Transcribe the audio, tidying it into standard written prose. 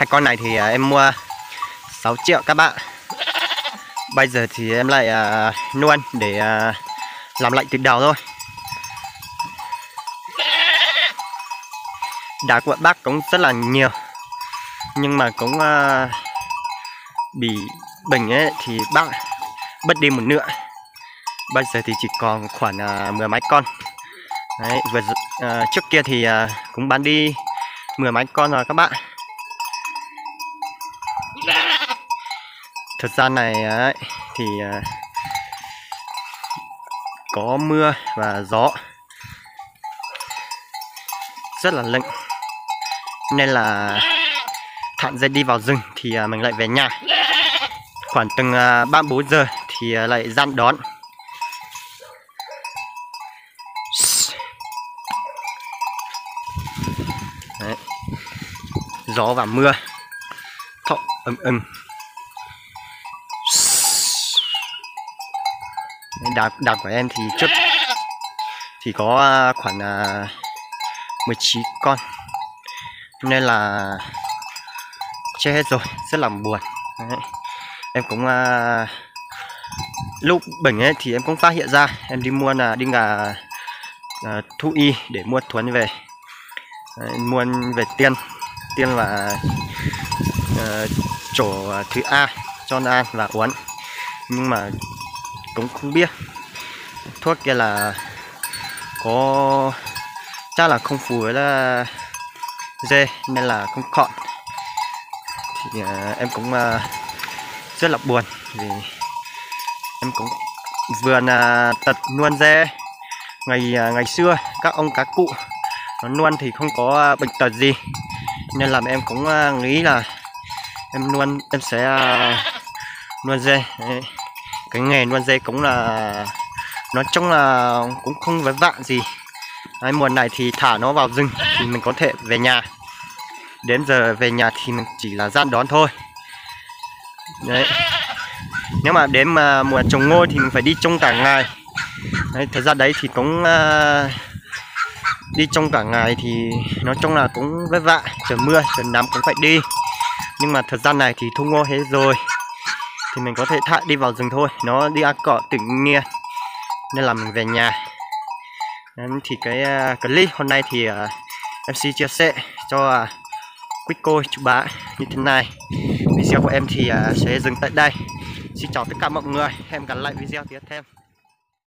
Hai con này thì em mua 6 triệu các bạn. Bây giờ thì em lại nuôi để làm lạnh từ đầu thôi. Đá của bác cũng rất là nhiều, nhưng mà cũng bị bệnh ấy thì bác mất đi một nửa. Bây giờ thì chỉ còn khoảng 10 mấy con. Đấy, trước kia thì cũng bán đi 10 mấy con rồi các bạn. Thời gian này ấy, thì có mưa và gió rất là lạnh, nên là Thản dậy đi vào rừng thì mình lại về nhà. Khoảng từng 3-4 giờ thì lại gian đón. Đấy. Gió và mưa thọ ầm. Đàn của em thì trước thì có khoảng 19 con, nên là chết hết rồi, rất là buồn. Đấy. Em cũng lúc bệnh ấy thì em cũng phát hiện ra, em đi mua đi gà thú y để mua thuốc về. Đấy, mua về tiên và chỗ thứ A cho nó ăn và uống, nhưng mà cũng không biết thuốc kia là có chắc là không phù với là dê, nên là không chọn. Thì em cũng rất là buồn, vì em cũng vừa tật nuôi dê ngày xưa các ông các cụ nó nuôi thì không có bệnh tật gì, nên là em cũng nghĩ là em sẽ nuôi dê. Đấy. Cái nghề nuôi dê cũng là nói chung là cũng không vất vả gì. Đấy, mùa này thì thả nó vào rừng thì mình có thể về nhà. Đến giờ về nhà thì mình chỉ là gian đón thôi. Đấy. Nếu mà đến mùa trồng ngô thì mình phải đi trông cả ngày. Đấy, thời gian đấy thì cũng đi trông cả ngày thì nói chung là cũng vất vả. Trời mưa, trời nắng cũng phải đi. Nhưng mà thời gian này thì thu ngô hết rồi thì mình có thể thả đi vào rừng thôi. Nó đi ăn cỏ tự nhiên, nên là mình về nhà. Đấy, thì cái clip hôm nay thì em xin chia sẻ cho quý cô chú bác như thế này. Video của em thì sẽ dừng tại đây. Xin chào tất cả mọi người, hẹn gặp lại video tiếp theo.